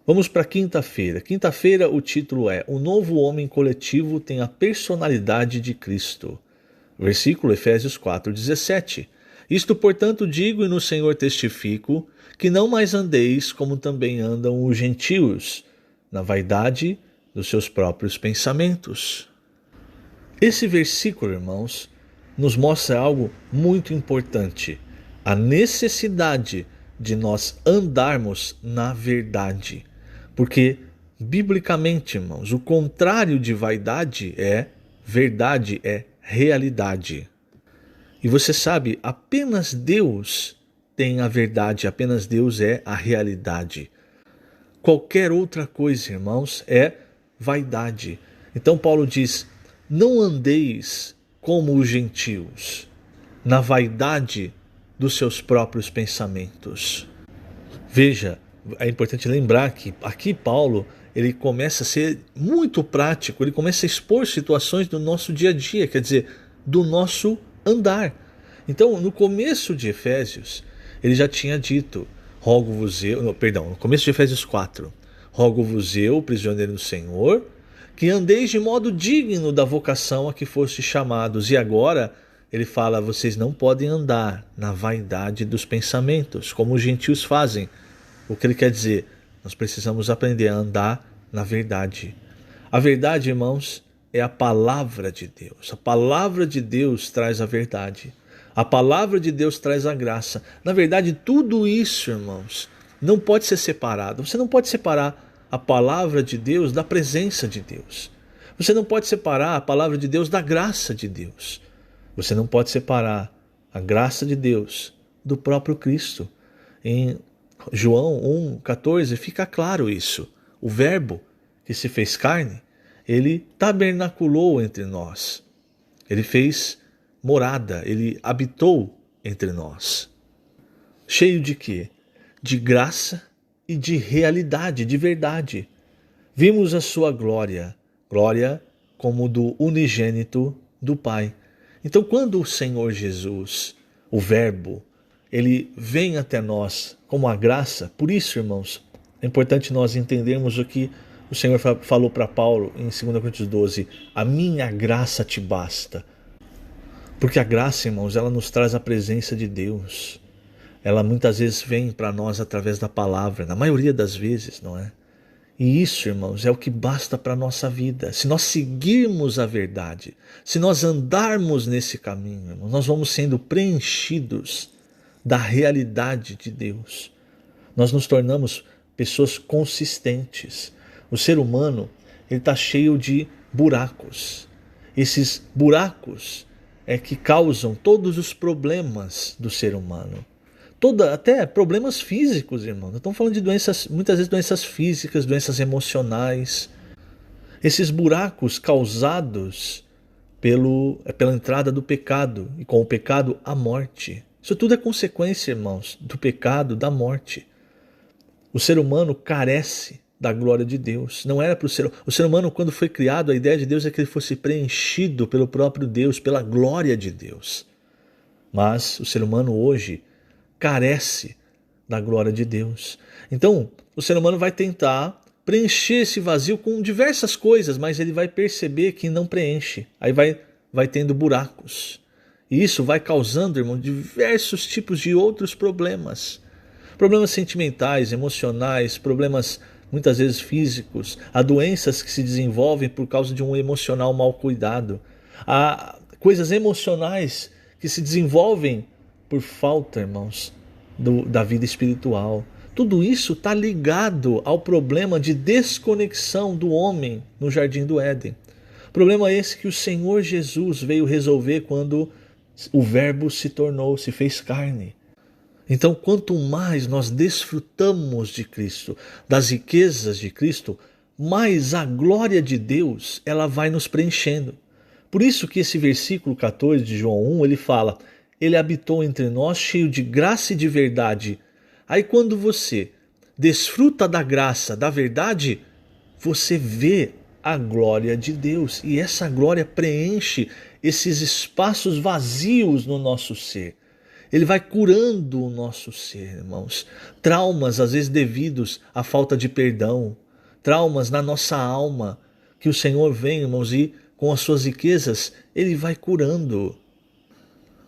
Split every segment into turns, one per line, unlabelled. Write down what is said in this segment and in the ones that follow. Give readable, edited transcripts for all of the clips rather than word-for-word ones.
Vamos para quinta-feira. Quinta-feira o título é O Novo Homem Coletivo tem a Personalidade de Cristo. Versículo Efésios 4:17. Isto, portanto, digo e no Senhor testifico, que não mais andeis como também andam os gentios, na vaidade dos seus próprios pensamentos. Esse versículo, irmãos, nos mostra algo muito importante. A necessidade de nós andarmos na verdade. Porque, biblicamente, irmãos, o contrário de vaidade é verdade, é realidade. E você sabe, apenas Deus tem a verdade, apenas Deus é a realidade. Qualquer outra coisa, irmãos, é vaidade. Então Paulo diz, não andeis como os gentios, na vaidade dos seus próprios pensamentos. Veja, é importante lembrar que aqui Paulo, ele começa a ser muito prático, ele começa a expor situações do nosso dia a dia, quer dizer, do nosso andar. Então, no começo de Efésios, ele já tinha dito, no começo de Efésios 4, rogo-vos eu, prisioneiro do Senhor, que andeis de modo digno da vocação a que fostes chamados. E agora ele fala, vocês não podem andar na vaidade dos pensamentos, como os gentios fazem. O que ele quer dizer? Nós precisamos aprender a andar na verdade. A verdade, irmãos, é a palavra de Deus. A palavra de Deus traz a verdade. A palavra de Deus traz a graça. Na verdade, tudo isso, irmãos, não pode ser separado. Você não pode separar a palavra de Deus da presença de Deus. Você não pode separar a palavra de Deus da graça de Deus. Você não pode separar a graça de Deus do próprio Cristo. Em João 1,14 fica claro isso. O verbo que se fez carne, ele tabernaculou entre nós. Ele fez morada, ele habitou entre nós. Cheio de quê? De graça e de realidade, de verdade. Vimos a sua glória, glória como do unigênito do Pai. Então, quando o Senhor Jesus, o Verbo, ele vem até nós como a graça, por isso, irmãos, é importante nós entendermos o que o Senhor falou para Paulo em 2 Coríntios 12, a minha graça te basta. Porque a graça, irmãos, ela nos traz a presença de Deus. Ela muitas vezes vem para nós através da palavra, na maioria das vezes, não é? E isso, irmãos, é o que basta para a nossa vida. Se nós seguirmos a verdade, se nós andarmos nesse caminho, irmãos, nós vamos sendo preenchidos da realidade de Deus. Nós nos tornamos pessoas consistentes. O ser humano, ele está cheio de buracos. Esses buracos é que causam todos os problemas do ser humano. Até problemas físicos, irmão. Estamos falando de doenças, muitas vezes doenças físicas, doenças emocionais. Esses buracos causados pela entrada do pecado, e com o pecado a morte. Isso tudo é consequência, irmãos, do pecado, da morte. O ser humano carece da glória de Deus. Não era para o ser humano, quando foi criado, a ideia de Deus é que ele fosse preenchido pelo próprio Deus, pela glória de Deus. Mas o ser humano hoje carece da glória de Deus. Então, o ser humano vai tentar preencher esse vazio com diversas coisas, mas ele vai perceber que não preenche. Aí vai tendo buracos. E isso vai causando, irmão, diversos tipos de outros problemas. Problemas sentimentais, emocionais, problemas muitas vezes físicos. Há doenças que se desenvolvem por causa de um emocional mal cuidado. Há coisas emocionais que se desenvolvem por falta, irmãos, da vida espiritual. Tudo isso está ligado ao problema de desconexão do homem no Jardim do Éden. Problema esse que o Senhor Jesus veio resolver quando o Verbo se fez carne. Então, quanto mais nós desfrutamos de Cristo, das riquezas de Cristo, mais a glória de Deus ela vai nos preenchendo. Por isso que esse versículo 14 de João 1, ele fala, ele habitou entre nós cheio de graça e de verdade. Aí quando você desfruta da graça, da verdade, você vê a glória de Deus. E essa glória preenche esses espaços vazios no nosso ser. Ele vai curando o nosso ser, irmãos. Traumas, às vezes devidos à falta de perdão, traumas na nossa alma, que o Senhor vem, irmãos, e com as suas riquezas, Ele vai curando.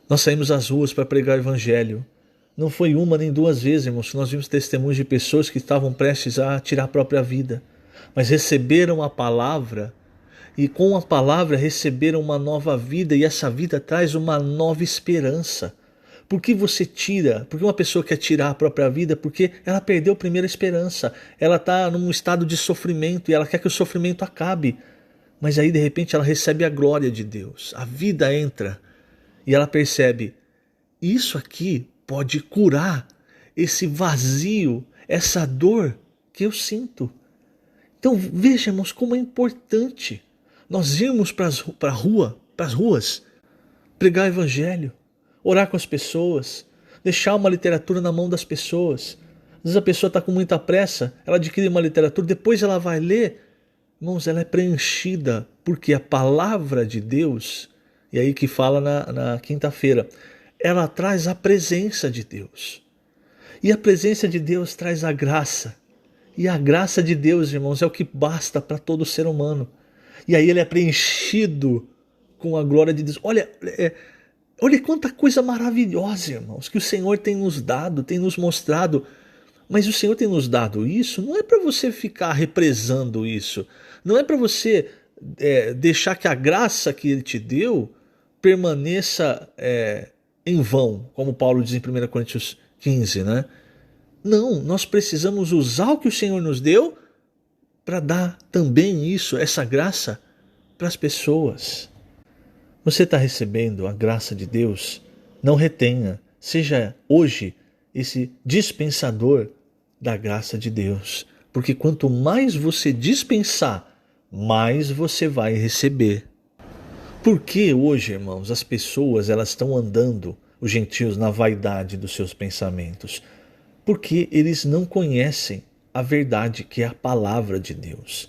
Nós saímos às ruas para pregar o Evangelho. Não foi uma nem duas vezes, irmãos, que nós vimos testemunhos de pessoas que estavam prestes a tirar a própria vida, mas receberam a palavra e com a palavra receberam uma nova vida, e essa vida traz uma nova esperança. Por que você tira? Porque uma pessoa quer tirar a própria vida porque ela perdeu a primeira esperança. Ela está num estado de sofrimento e ela quer que o sofrimento acabe. Mas aí de repente ela recebe a glória de Deus. A vida entra e ela percebe: isso aqui pode curar esse vazio, essa dor que eu sinto. Então vejamos como é importante nós irmos para as ruas, pregar o Evangelho, orar com as pessoas, deixar uma literatura na mão das pessoas. Às vezes a pessoa está com muita pressa, ela adquire uma literatura, depois ela vai ler. Irmãos, ela é preenchida, porque a palavra de Deus, e aí que fala na quinta-feira, ela traz a presença de Deus. E a presença de Deus traz a graça. E a graça de Deus, irmãos, é o que basta para todo ser humano. E aí ele é preenchido com a glória de Deus. Olha quanta coisa maravilhosa, irmãos, que o Senhor tem nos dado, tem nos mostrado. Mas o Senhor tem nos dado isso, não é para você ficar represando isso. Não é para você deixar que a graça que Ele te deu permaneça em vão, como Paulo diz em 1 Coríntios 15, né? Não, nós precisamos usar o que o Senhor nos deu para dar também isso, essa graça, para as pessoas. Você está recebendo a graça de Deus? Não retenha. Seja hoje esse dispensador da graça de Deus. Porque quanto mais você dispensar, mais você vai receber. Por que hoje, irmãos, as pessoas elas estão andando, os gentios, na vaidade dos seus pensamentos? Porque eles não conhecem a verdade, que é a palavra de Deus.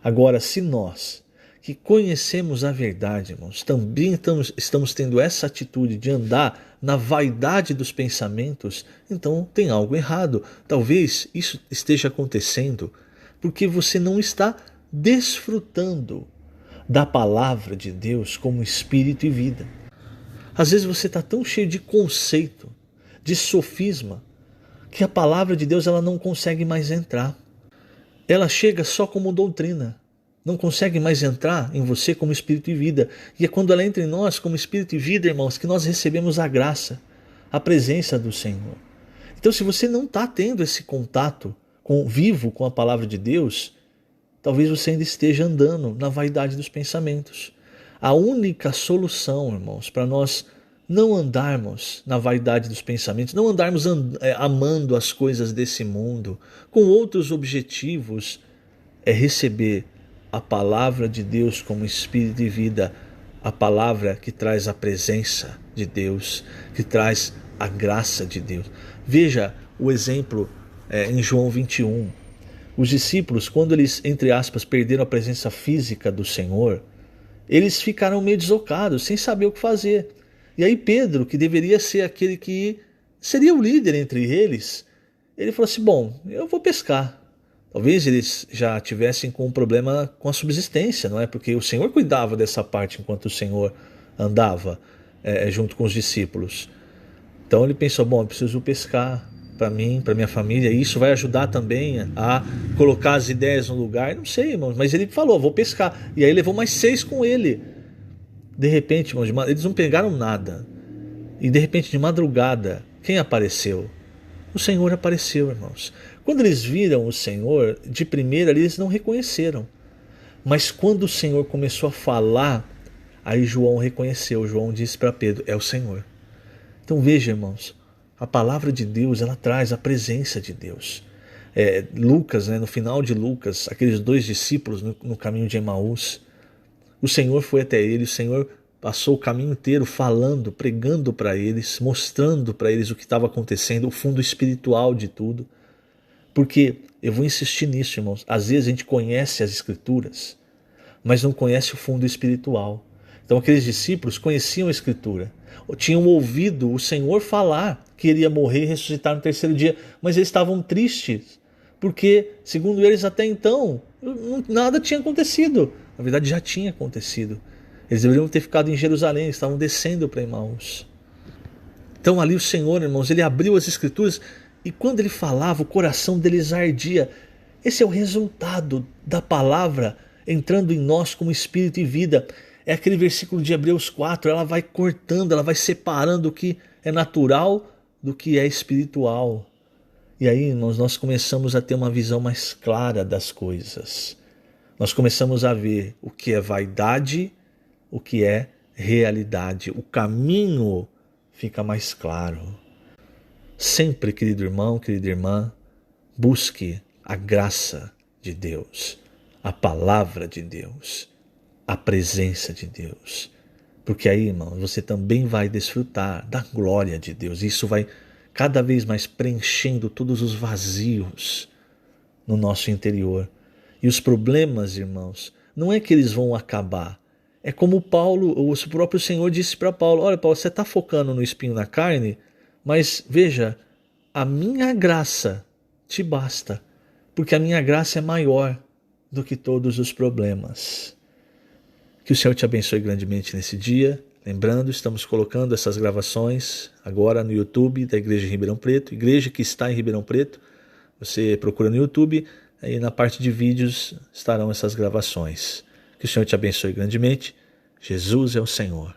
Agora, se nós que conhecemos a verdade, irmãos, também estamos tendo essa atitude de andar na vaidade dos pensamentos, então tem algo errado. Talvez isso esteja acontecendo porque você não está desfrutando da palavra de Deus como espírito e vida. Às vezes você está tão cheio de conceito, de sofisma, que a palavra de Deus ela não consegue mais entrar. Ela chega só como doutrina. Não consegue mais entrar em você como espírito e vida. E é quando ela entra em nós como espírito e vida, irmãos, que nós recebemos a graça, a presença do Senhor. Então, se você não está tendo esse contato vivo com a palavra de Deus, talvez você ainda esteja andando na vaidade dos pensamentos. A única solução, irmãos, para nós não andarmos na vaidade dos pensamentos, não andarmos amando as coisas desse mundo, com outros objetivos, é receber a palavra de Deus como espírito e vida, a palavra que traz a presença de Deus, que traz a graça de Deus. Veja o exemplo em João 21. Os discípulos, quando eles, entre aspas, perderam a presença física do Senhor, eles ficaram meio deslocados, sem saber o que fazer. E aí Pedro, que deveria ser aquele que seria o líder entre eles, ele falou assim: bom, eu vou pescar. Talvez eles já tivessem com um problema com a subsistência, não é? Porque o Senhor cuidava dessa parte enquanto o Senhor andava junto com os discípulos. Então ele pensou: bom, eu preciso pescar para mim, para minha família, e isso vai ajudar também a colocar as ideias no lugar. Não sei, irmãos, mas ele falou: vou pescar. E aí levou mais 6 com ele. De repente, irmãos, eles não pegaram nada. E de repente, de madrugada, quem apareceu? O Senhor apareceu, irmãos. Quando eles viram o Senhor, de primeira eles não reconheceram. Mas quando o Senhor começou a falar, aí João reconheceu. João disse para Pedro: é o Senhor. Então veja, irmãos, a palavra de Deus, ela traz a presença de Deus. Lucas, no final de Lucas, aqueles 2 discípulos no caminho de Emaús, o Senhor foi até eles, o Senhor passou o caminho inteiro falando, pregando para eles, mostrando para eles o que estava acontecendo, o fundo espiritual de tudo. Porque, eu vou insistir nisso, irmãos, às vezes a gente conhece as Escrituras, mas não conhece o fundo espiritual. Então aqueles discípulos conheciam a Escritura, tinham ouvido o Senhor falar que ele ia morrer e ressuscitar no terceiro dia, mas eles estavam tristes, porque, segundo eles, até então, nada tinha acontecido. Na verdade, já tinha acontecido. Eles deveriam ter ficado em Jerusalém, eles estavam descendo para Emaús. Então ali o Senhor, irmãos, ele abriu as Escrituras e quando ele falava, o coração deles ardia. Esse é o resultado da palavra entrando em nós como espírito e vida. É aquele versículo de Hebreus 4, ela vai cortando, ela vai separando o que é natural do que é espiritual. E aí irmãos, nós começamos a ter uma visão mais clara das coisas. Nós começamos a ver o que é vaidade, o que é realidade. O caminho fica mais claro. Sempre, querido irmão, querida irmã, busque a graça de Deus, a palavra de Deus, a presença de Deus. Porque aí, irmão, você também vai desfrutar da glória de Deus. Isso vai cada vez mais preenchendo todos os vazios no nosso interior. E os problemas, irmãos, não é que eles vão acabar. É como Paulo, o próprio Senhor disse para Paulo, olha Paulo, você está focando no espinho na carne, mas veja, a minha graça te basta, porque a minha graça é maior do que todos os problemas. Que o Senhor te abençoe grandemente nesse dia. Lembrando, estamos colocando essas gravações agora no YouTube da Igreja em Ribeirão Preto, igreja que está em Ribeirão Preto. Você procura no YouTube, aí na parte de vídeos estarão essas gravações. Que o Senhor te abençoe grandemente. Jesus é o Senhor.